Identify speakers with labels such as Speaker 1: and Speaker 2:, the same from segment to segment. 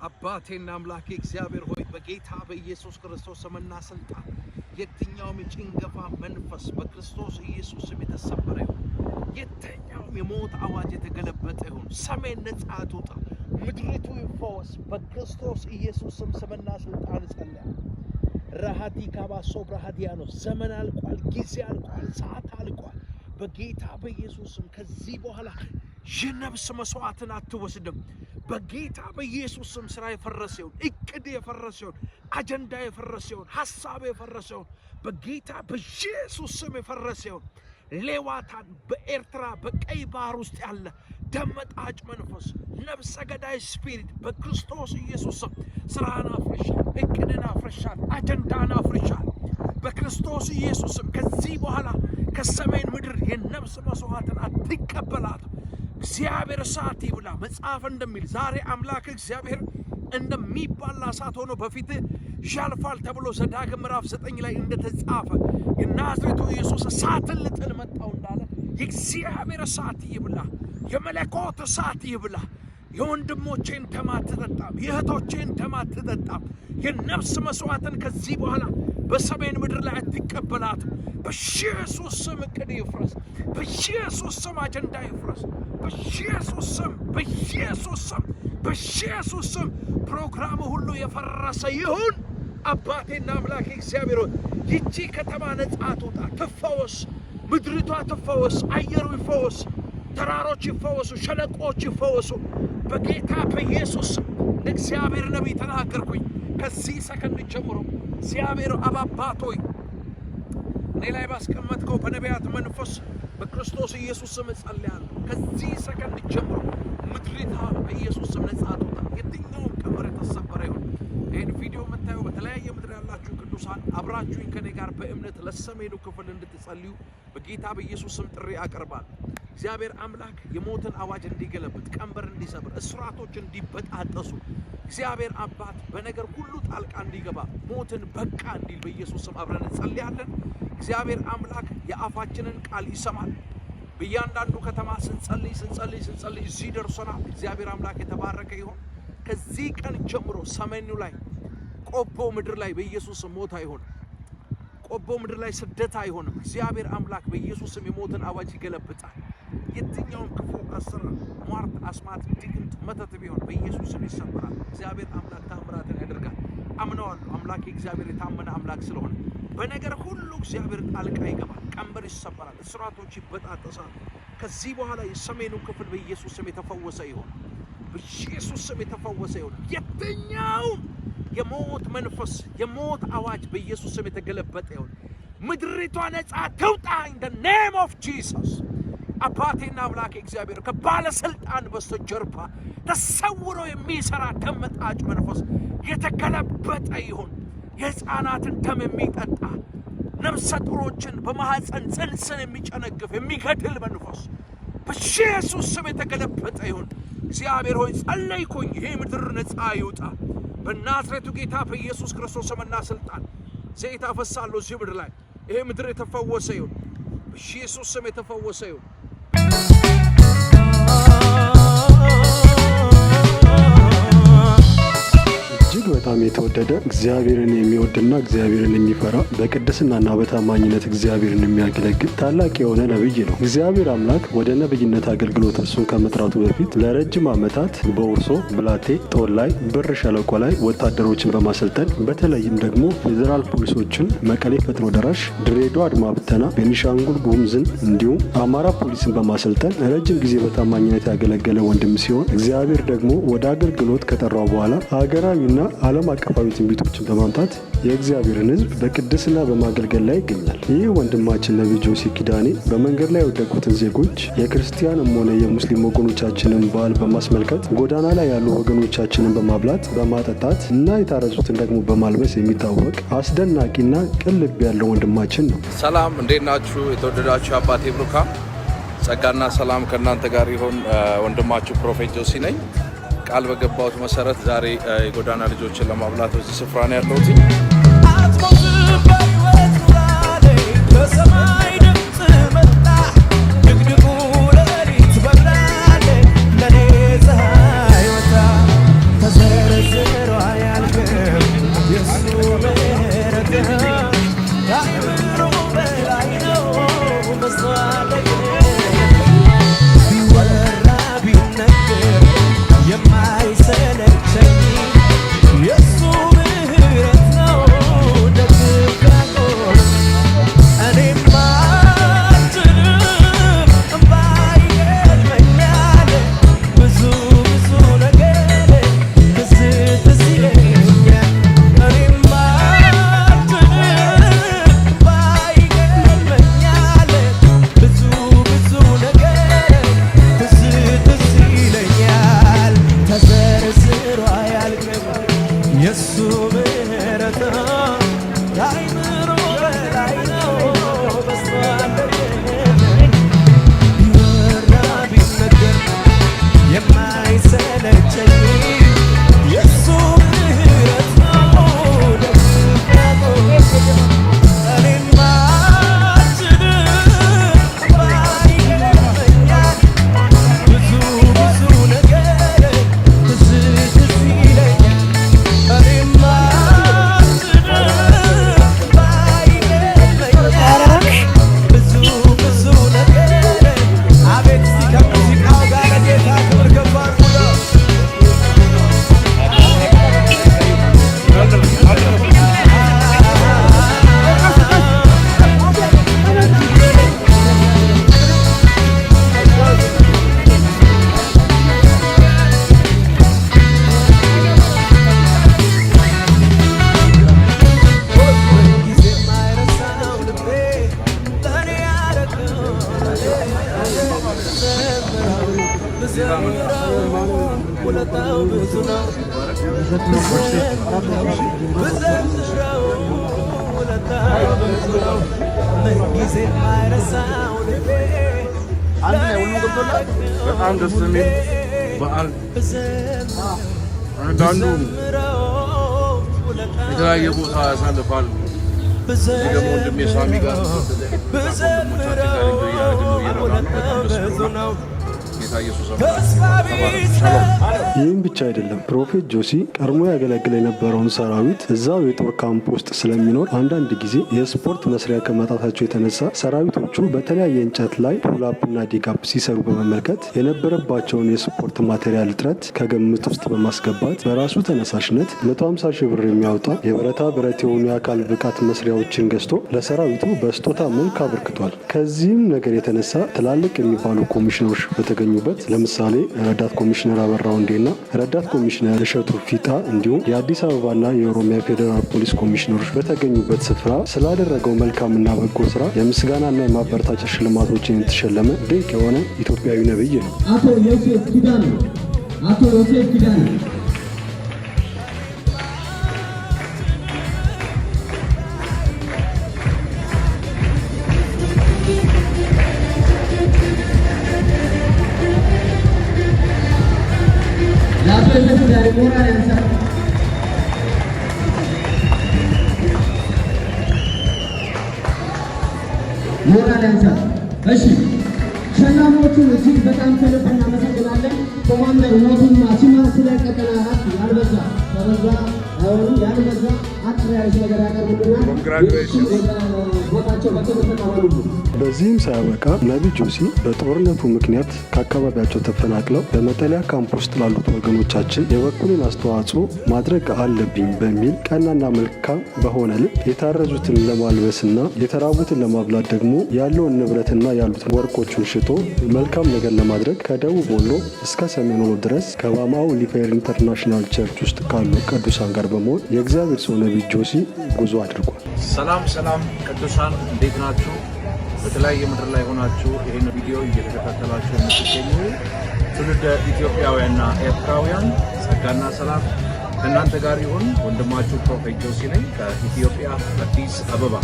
Speaker 1: አባቴና አምላኬ እግዚአብሔር ሆይ በጌታ በኢየሱስ ክርስቶስ ስምና ስልጣን የትኛውም የጭንገፋ መንፈስ በክርስቶስ ኢየሱስ ስም የተሰበረ ይሁን። የትኛውም የሞት አዋጅ የተገለበጠ ይሁን። ሰሜን ነጻ ትውጣ፣ ምድሪቱ ይፈወስ በክርስቶስ ኢየሱስ ስምና ስልጣን ጸልያለሁ። ረሃዲ ካባሶ ብራሃዲያኖ ዘመን አልቋል፣ ጊዜ አልቋል፣ ሰዓት አልቋል። በጌታ በኢየሱስ ስም ከዚህ በኋላ የነፍስ መስዋዕትን አትወስድም። በጌታ በኢየሱስ ስም ስራ የፈረሰውን እቅድ የፈረሰውን አጀንዳ የፈረሰውን ሐሳብ የፈረሰውን በጌታ በኢየሱስ ስም የፈረሰውን ሌዋታን በኤርትራ በቀይ ባህር ውስጥ ያለ ደመጣጭ መንፈስ ነፍሰ ገዳይ ስፒሪት በክርስቶስ ኢየሱስ ስም ስራን አፍርሻል፣ እቅድን አፍርሻል፣ አጀንዳን አፍርሻል በክርስቶስ ኢየሱስ ስም። ከዚህ በኋላ ከሰሜን ምድር የነፍስ መስዋዕትን አትቀበላት። እግዚአብሔር እሳት ይብላ። መጽሐፍ እንደሚል ዛሬ አምላክ እግዚአብሔር እንደሚባላ እሳት ሆኖ በፊት ያልፋል ተብሎ ዘዳግም ምዕራፍ 9 ላይ እንደተጻፈ የናዝሬቱ ኢየሱስ እሳትን ልጥል መጣው እንዳለ የእግዚአብሔር እሳት ይብላ፣ የመለኮት እሳት ይብላ። የወንድሞቼን ደም አትጠጣም፣ የእህቶቼን ደም አትጠጣም። የነፍስ መስዋዕትን ከዚህ በኋላ በሰሜን ምድር ላይ አትቀበላት። በኢየሱስ ስም እቅድ ይፍረስ፣ በኢየሱስ ስም አጀንዳ ይፍረስ፣ በኢየሱስ ስም፣ በኢየሱስ ስም፣ በኢየሱስ ስም ፕሮግራሙ ሁሉ የፈረሰ ይሁን። አባቴና አምላኬ እግዚአብሔር ሆይ ይቺ ከተማ ነጻ ትውጣ፣ ትፈወስ፣ ምድሪቷ ትፈወስ፣ አየሩ ይፈወስ፣ ተራሮች ይፈወሱ፣ ሸለቆች ይፈወሱ በጌታ በኢየሱስ ስም። እግዚአብሔር ነቢይ ተናገርኩኝ። ከዚህ ሰከንድ ጀምሮ እግዚአብሔር አባባት ሆይ እኔ ላይ ባስቀመጥከው በነቢያት መንፈስ በክርስቶስ ኢየሱስ ስም ጸልያለሁ። ከዚህ ሰከንድ ጀምሮ ምድሪቷ በኢየሱስ ስም ነጻ ትውጣ። የትኛውም ቀንበር የተሰበረ ይሁን። ይህን ቪዲዮ የምታየው በተለያየ ምድር ያላችሁ ቅዱሳን አብራችሁኝ ከኔ ጋር በእምነት ለሰሜኑ ክፍል እንድትጸልዩ በጌታ በኢየሱስ ስም ጥሪ አቀርባለሁ። እግዚአብሔር አምላክ የሞትን አዋጅ እንዲገለብጥ፣ ቀንበር እንዲሰብር፣ እስራቶች እንዲበጣጠሱ እግዚአብሔር አባት በነገር ሁሉ ጣልቃ እንዲገባ፣ ሞትን በቃ እንዲል በኢየሱስ ስም አብረን እንጸልያለን። እግዚአብሔር አምላክ የአፋችንን ቃል ይሰማል። በእያንዳንዱ ከተማ ስንጸልይ እዚህ ደርሰናል። እግዚአብሔር አምላክ የተባረከ ይሁን። ከዚህ ቀን ጀምሮ ሰሜኑ ላይ ቆቦ ምድር ላይ በኢየሱስ ስም ሞት አይሆንም። ቆቦ ምድር ላይ ስደት አይሆንም። እግዚአብሔር አምላክ በኢየሱስ ስም የሞትን አዋጅ ይገለብጣል። የትኛውም ክፉ አሰራር፣ ሟርት፣ አስማት፣ ድግምት፣ መተት ቢሆን በኢየሱስ ስም ይሰበራል። እግዚአብሔር አምላክ ታምራትን ያደርጋል። አምነዋለሁ። አምላክ እግዚአብሔር የታመነ አምላክ ስለሆነ በነገር ሁሉ እግዚአብሔር ጣልቃ ይገባል። ቀንበር ይሰበራል፣ እስራቶች ይበጣጠሳሉ። ከዚህ በኋላ የሰሜኑ ክፍል በኢየሱስ ስም የተፈወሰ ይሆን፣ በኢየሱስ ስም የተፈወሰ ይሆን። የትኛውም የሞት መንፈስ፣ የሞት አዋጅ በኢየሱስ ስም የተገለበጠ ይሆን። ምድሪቷ ነጻ ትውጣ in the name of Jesus። አባቴና አምላኬ እግዚአብሔር ከባለስልጣን በስተጀርባ ተሰውሮ የሚሰራ ደመጣጭ መንፈስ የተገለበጠ ይሁን። የሕፃናትን ደም የሚጠጣ ነፍሰ ጡሮችን በማህፀን ጽንስን የሚጨነግፍ የሚገድል መንፈስ በኢየሱስ ስም የተገለበጠ ይሁን። እግዚአብሔር ሆይ ጸለይኩኝ፣ ይሄ ምድር ነጻ ይውጣ በናዝሬቱ ጌታ በኢየሱስ ክርስቶስ ስምና ስልጣን። ዘይት አፈሳለሁ እዚህ ምድር ላይ። ይሄ ምድር የተፈወሰ ይሁን፣ በኢየሱስ ስም የተፈወሰ ይሁን።
Speaker 2: እጅግ በጣም የተወደደ እግዚአብሔርን የሚወድና እግዚአብሔርን የሚፈራ በቅድስናና በታማኝነት እግዚአብሔርን የሚያገለግል ታላቅ የሆነ ነብይ ነው። እግዚአብሔር አምላክ ወደ ነብይነት አገልግሎት እሱን ከመጥራቱ በፊት ለረጅም ዓመታት በውርሶ፣ ብላቴ፣ ጦር ላይ፣ ብር ሸለቆ ላይ ወታደሮችን በማሰልጠን በተለይም ደግሞ ፌዴራል ፖሊሶችን፣ መቀሌ ፈጥኖ ደራሽ፣ ድሬዳዋ አድማ ብተና፣ ቤኒሻንጉል ጉሙዝን እንዲሁም አማራ ፖሊስን በማሰልጠን ረጅም ጊዜ በታማኝነት ያገለገለ ወንድም ሲሆን እግዚአብሔር ደግሞ ወደ አገልግሎት ከጠራው በኋላ ሀገራዊና ዓለም አቀፋዊ ትንቢቶችን በማምጣት የእግዚአብሔርን ሕዝብ በቅድስና በማገልገል ላይ ይገኛል። ይህ ወንድማችን ነብይ ጆሲ ኪዳኔ በመንገድ ላይ የወደቁትን ዜጎች የክርስቲያንም ሆነ የሙስሊም ወገኖቻችንን በዓል በማስመልከት ጎዳና ላይ ያሉ ወገኖቻችንን በማብላት በማጠጣት እና የታረዙትን ደግሞ በማልበስ የሚታወቅ አስደናቂና ቅን ልብ ያለው ወንድማችን ነው።
Speaker 1: ሰላም፣ እንዴት ናችሁ? የተወደዳችሁ አባቴ ብሩካ ጸጋና ሰላም ከእናንተ ጋር ይሁን። ወንድማችሁ ፕሮፌት ጆሲ ነኝ። ቃል በገባሁት መሰረት ዛሬ የጎዳና ልጆችን ለማብላት በዚህ ስፍራ ነው ያለሁት። በሰማይ ድምፅ መጣ፣ ድቅድቁ ሌሊት በራለ
Speaker 3: በጣም ደስ የሚል በዓል አንዳንዱ የተለያየ ቦታ ያሳልፋል። ደግሞ ወንድሜ ሳሚ ጋር
Speaker 2: ይህም ብቻ አይደለም። ፕሮፌት ጆሲ ቀድሞ ያገለግል የነበረውን ሰራዊት እዛው የጦር ካምፕ ውስጥ ስለሚኖር አንዳንድ ጊዜ የስፖርት መስሪያ ከማጣታቸው የተነሳ ሰራዊቶቹ በተለያየ እንጨት ላይ ፑላፕና ዲጋፕ ሲሰሩ በመመልከት የነበረባቸውን የስፖርት ማቴሪያል እጥረት ከግምት ውስጥ በማስገባት በራሱ ተነሳሽነት 150 ሺህ ብር የሚያወጣ የብረታ ብረት የሆኑ የአካል ብቃት መስሪያዎችን ገዝቶ ለሰራዊቱ በስጦታ መልክ አበርክቷል። ከዚህም ነገር የተነሳ ትላልቅ የሚባሉ ኮሚሽነሮች በተገኙበት ለምሳሌ ረዳት ኮሚሽነር አበራ ወንዴና ረዳት ኮሚሽነር እሸቱ ፊጣ እንዲሁም የአዲስ አበባና የኦሮሚያ ፌዴራል ፖሊስ ኮሚሽነሮች በተገኙበት ስፍራ ስላደረገው መልካምና በጎ ስራ የምስጋናና የማበረታቻ ሽልማቶችን የተሸለመ ድንቅ የሆነ ኢትዮጵያዊ ነብይ ነው።
Speaker 4: አቶ ዮሴፍ ኪዳነ ሞራል ያንሳል። እሺ ሸላሞቹን እጅግ በጣም ከልብ እናመሰግናለን። ኮማንደር ሞቱና ሲማ ስለ ቀጠና አራት ያልበዛ ተበዛ አሁን ያልበዛ አጥሪያሽ ነገር ያቀርቡልናል። ቦታቸው በተመሰጠው
Speaker 2: በዚህም ሳያበቃ ነቢይ ጆሲ በጦርነቱ ምክንያት ከአካባቢያቸው ተፈናቅለው በመጠለያ ካምፕ ውስጥ ላሉት ወገኖቻችን የበኩሌን አስተዋጽኦ ማድረግ አለብኝ በሚል ቀናና መልካም በሆነ ልብ የታረዙትን ለማልበስና የተራቡትን ለማብላት ደግሞ ያለውን ንብረትና ያሉትን ወርቆቹን ሽጦ መልካም ነገር ለማድረግ ከደቡብ ወሎ እስከ ሰሜን ወሎ ድረስ ከባማው ሊፌር ኢንተርናሽናል ቸርች ውስጥ ካሉ ቅዱሳን ጋር በመሆን የእግዚአብሔር ሰው ነቢይ ጆሲ ጉዞ አድርጓል።
Speaker 1: ሰላም ቅዱሳን እንዴት ናችሁ? በተለያየ ምድር ላይ ሆናችሁ ይህን ቪዲዮ እየተከታተላችሁ የምትገኙ ትውልደ ኢትዮጵያውያንና ኤርትራውያን ጸጋና ሰላም ከእናንተ ጋር ይሁን። ወንድማችሁ ፕሮፌት ጆሲ ነኝ ከኢትዮጵያ አዲስ አበባ።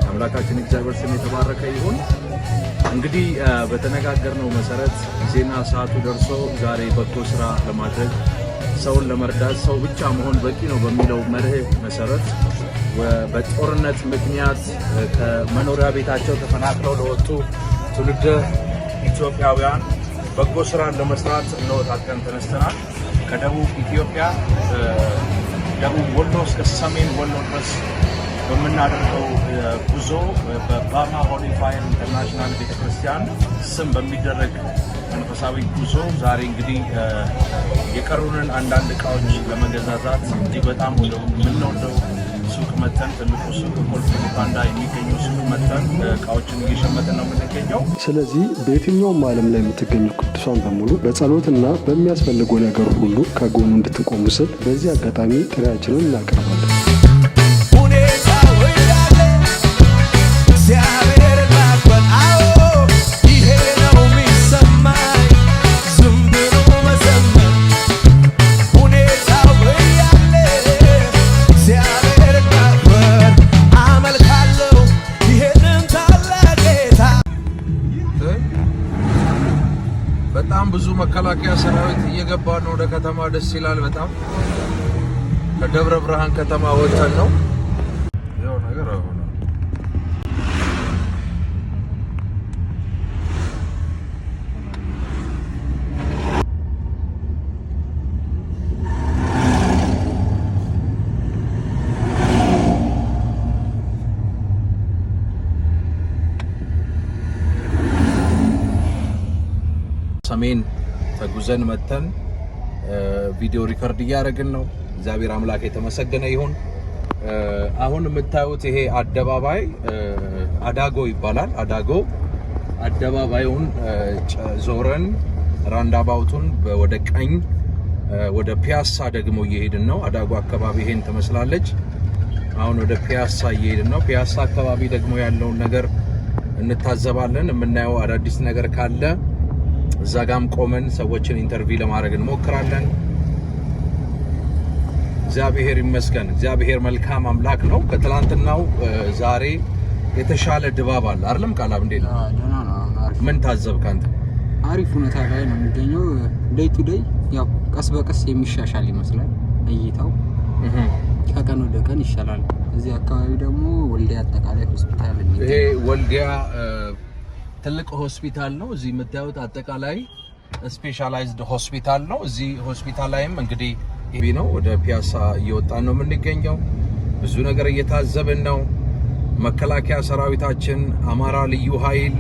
Speaker 1: አምላካችን እግዚአብሔር ስም የተባረከ ይሁን። እንግዲህ በተነጋገርነው መሰረት ጊዜና ሰዓቱ ደርሶ ዛሬ በጎ ስራ ለማድረግ ሰውን ለመርዳት ሰው ብቻ መሆን በቂ ነው በሚለው መርህ መሰረት በጦርነት ምክንያት ከመኖሪያ ቤታቸው ተፈናቅለው ለወጡ ትውልደ ኢትዮጵያውያን በጎ ስራን ለመስራት እንወጣለን ተነስተናል። ከደቡብ ኢትዮጵያ ደቡብ ወሎ እስከ ሰሜን ወሎ ድረስ በምናደርገው ጉዞ በባማ ሆሊ ፋየር ኢንተርናሽናል ቤተክርስቲያን ስም በሚደረግ መንፈሳዊ ጉዞ ዛሬ እንግዲህ የቀሩንን አንዳንድ እቃዎች ለመገዛዛት እጅግ በጣም የምንወደው ሱቅ መተን ትልቁ ሱቅ ኮልፌ ሉካንዳ የሚገኘው ሱቅ መተን እቃዎችን እየሸመትን ነው የምንገኘው።
Speaker 2: ስለዚህ በየትኛውም ዓለም ላይ የምትገኙ ቅዱሳን በሙሉ በጸሎትና በሚያስፈልገው ነገር ሁሉ ከጎኑ እንድትቆሙ ስል በዚህ አጋጣሚ ጥሪያችንን እናቀርባለን።
Speaker 1: በጣም ብዙ መከላከያ ሰራዊት እየገባ ነው ወደ ከተማ። ደስ ይላል በጣም። ከደብረ ብርሃን ከተማ ወጥተን ነው ያው ነገር አሁን ሰሜን ተጉዘን መተን ቪዲዮ ሪከርድ እያደረግን ነው። እግዚአብሔር አምላክ የተመሰገነ ይሁን። አሁን የምታዩት ይሄ አደባባይ አዳጎ ይባላል። አዳጎ አደባባዩን ዞረን ራንዳባውቱን ወደ ቀኝ ወደ ፒያሳ ደግሞ እየሄድን ነው። አዳጎ አካባቢ ይሄን ትመስላለች። አሁን ወደ ፒያሳ እየሄድን ነው። ፒያሳ አካባቢ ደግሞ ያለውን ነገር እንታዘባለን። የምናየው አዳዲስ ነገር ካለ እዛ ጋም ቆመን ሰዎችን ኢንተርቪው ለማድረግ እንሞክራለን። እግዚአብሔር ይመስገን። እግዚአብሔር መልካም አምላክ ነው። ከትላንትናው ዛሬ የተሻለ ድባብ አለ አይደለም? ቃላብ እንዴት ነው?
Speaker 5: ደህና ነው።
Speaker 1: ምን ታዘብክ አንተ?
Speaker 5: አሪፍ ሁኔታ ላይ ነው የሚገኘው። ዴይ ቱ ዴይ ያው ቀስ በቀስ የሚሻሻል ይመስላል እይታው። ከቀን ወደ ቀን ይሻላል። እዚህ አካባቢ ደግሞ ወልዲያ አጠቃላይ ሆስፒታል ነው።
Speaker 1: ይሄ ወልዲያ ትልቅ ሆስፒታል ነው። እዚህ የምታዩት አጠቃላይ ስፔሻላይዝድ ሆስፒታል ነው። እዚህ ሆስፒታል ላይም እንግዲህ ይሄ ነው። ወደ ፒያሳ እየወጣን ነው የምንገኘው። ብዙ ነገር እየታዘብን ነው። መከላከያ ሰራዊታችን፣ አማራ ልዩ ኃይል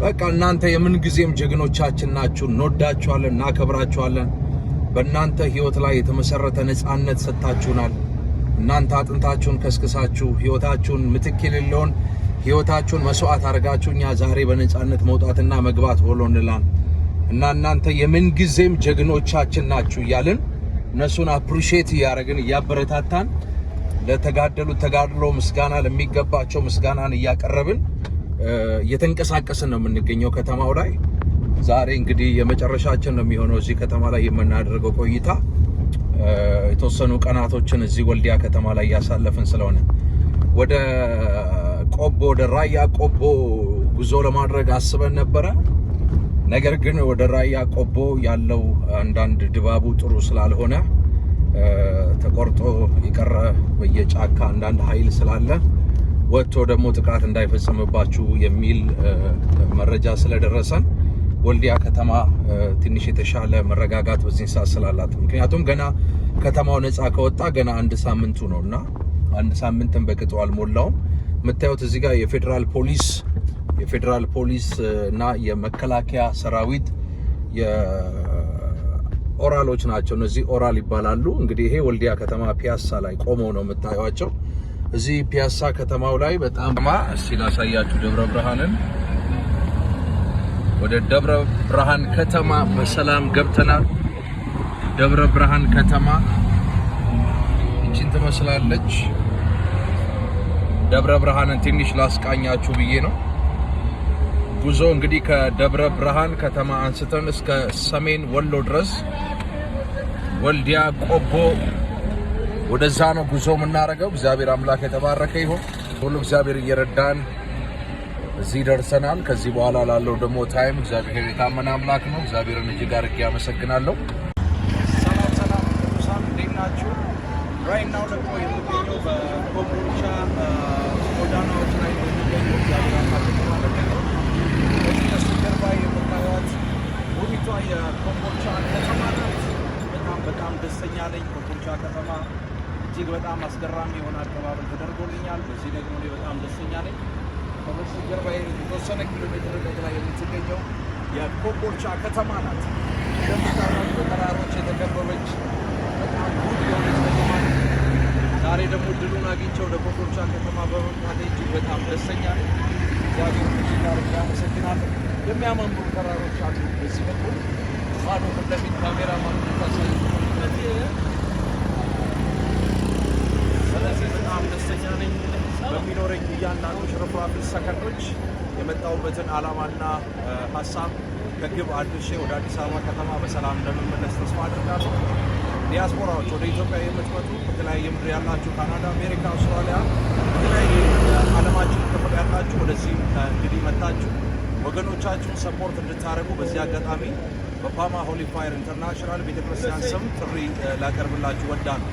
Speaker 1: በቃ እናንተ የምን ጊዜም ጀግኖቻችን ናችሁ። እንወዳችኋለን፣ እናከብራችኋለን። በእናንተ ህይወት ላይ የተመሰረተ ነፃነት ሰጥታችሁናል። እናንተ አጥንታችሁን ከስክሳችሁ ህይወታችሁን ምትክ የሌለውን ህይወታችሁን መስዋዕት አድርጋችሁ እኛ ዛሬ በነፃነት መውጣትና መግባት ሆኖልናል እና እናንተ የምን ጊዜም ጀግኖቻችን ናችሁ እያልን እነሱን አፕሪሺየት እያደረግን እያበረታታን ለተጋደሉት ተጋድሎ ምስጋና ለሚገባቸው ምስጋናን እያቀረብን እየተንቀሳቀስን ነው የምንገኘው ከተማው ላይ። ዛሬ እንግዲህ የመጨረሻችን ነው የሚሆነው እዚህ ከተማ ላይ የምናደርገው ቆይታ። የተወሰኑ ቀናቶችን እዚህ ወልዲያ ከተማ ላይ ያሳለፍን ስለሆነ ወደ ቆቦ ወደ ራያ ቆቦ ጉዞ ለማድረግ አስበን ነበረ። ነገር ግን ወደ ራያ ቆቦ ያለው አንዳንድ ድባቡ ጥሩ ስላልሆነ ተቆርጦ የቀረ በየጫካ አንዳንድ ኃይል ስላለ ወጥቶ ደግሞ ጥቃት እንዳይፈጸምባችሁ የሚል መረጃ ስለደረሰን ወልዲያ ከተማ ትንሽ የተሻለ መረጋጋት በዚህ ሰዓት ስላላት፣ ምክንያቱም ገና ከተማው ነፃ ከወጣ ገና አንድ ሳምንቱ ነውና አንድ ሳምንትን በቅጡ አልሞላውም። የምታዩት እዚህ ጋር የፌዴራል ፖሊስ እና የመከላከያ ሰራዊት የኦራሎች ናቸው። እነዚህ ኦራል ይባላሉ። እንግዲህ ይሄ ወልዲያ ከተማ ፒያሳ ላይ ቆመው ነው የምታዩቸው። እዚህ ፒያሳ ከተማው ላይ በጣም እስቲ ላሳያችሁ ደብረ ብርሃንን። ወደ ደብረ ብርሃን ከተማ በሰላም ገብተናል። ደብረ ብርሃን ከተማ እቺን ትመስላለች። ደብረ ብርሃንን ትንሽ ላስቃኛችሁ ብዬ ነው። ጉዞ እንግዲህ ከደብረ ብርሃን ከተማ አንስተን እስከ ሰሜን ወሎ ድረስ ወልዲያ ቆቦ ወደዛ ነው ጉዞ የምናደርገው። እግዚአብሔር አምላክ የተባረከ ይሁን። ሁሉ እግዚአብሔር እየረዳን እዚህ ደርሰናል። ከዚህ በኋላ ላለው ደግሞ ታይም እግዚአብሔር የታመነ አምላክ ነው። እግዚአብሔርን እጅግ አድርጌ አመሰግናለሁ። ሰላም ቅዱሳን እንዴት ናችሁ? ራይት ናው ደግሞ የምገኘው በኮምቦልቻ ጎዳናዎች ላይ ነው የሚገኘው። እግዚአብሔር አምላክ የተባረከ ነው። በዚህ በስተጀርባ የምታዩት ውቢቷ የኮምቦልቻ ከተማ ናት። በጣም ደስተኛ ነኝ። ኮምቦልቻ ከተማ እጅግ በጣም አስገራሚ የሆነ አቀባበል ተደርጎልኛል። በዚህ ደግሞ እኔ በጣም ደስተኛ ነኝ። በስተጀርባ የተወሰነ ኪሎ ሜትር ርቀት ላይ የምትገኘው የኮምቦልቻ ከተማ ናት። እንደምታዩት በተራሮች የተከበበች በጣም ውብ የሆነች ከተማ ናት። ዛሬ ደግሞ ድሉን አግኝቼ ወደ ኮምቦልቻ ከተማ በመምጣቴ እጅግ በጣም ደስተኛ ነኝ። እግዚአብሔር እጅግ አድርጌ አመሰግናለሁ። የሚያማምሩ ተራሮች አሉ። በዚህ በኩል ማዶ ፊት ለፊት ካሜራ ማሳይ። ስለዚህ በጣም ደስተኛ ነኝ። በሚኖረኝ እያንዳንዱ ሽርፍራፊ ሰከንዶች የመጣሁበትን ዓላማና ሀሳብ ከግብ አድርሼ ወደ አዲስ አበባ ከተማ በሰላም እንደምመለስ ተስፋ አድርጋለሁ። ዲያስፖራዎች ወደ ኢትዮጵያ የምትመጡ በተለያየ ምድር ያላችሁ ካናዳ፣ አሜሪካ፣ አውስትራሊያ በተለያየ ዓለማችን ክፍል ያላችሁ ወደዚህ እንግዲህ መጣችሁ ወገኖቻችሁን ሰፖርት እንድታደርጉ በዚህ አጋጣሚ በፓማ ሆሊ ፋየር ኢንተርናሽናል ቤተክርስቲያን ስም ጥሪ ላቀርብላችሁ ወዳለሁ።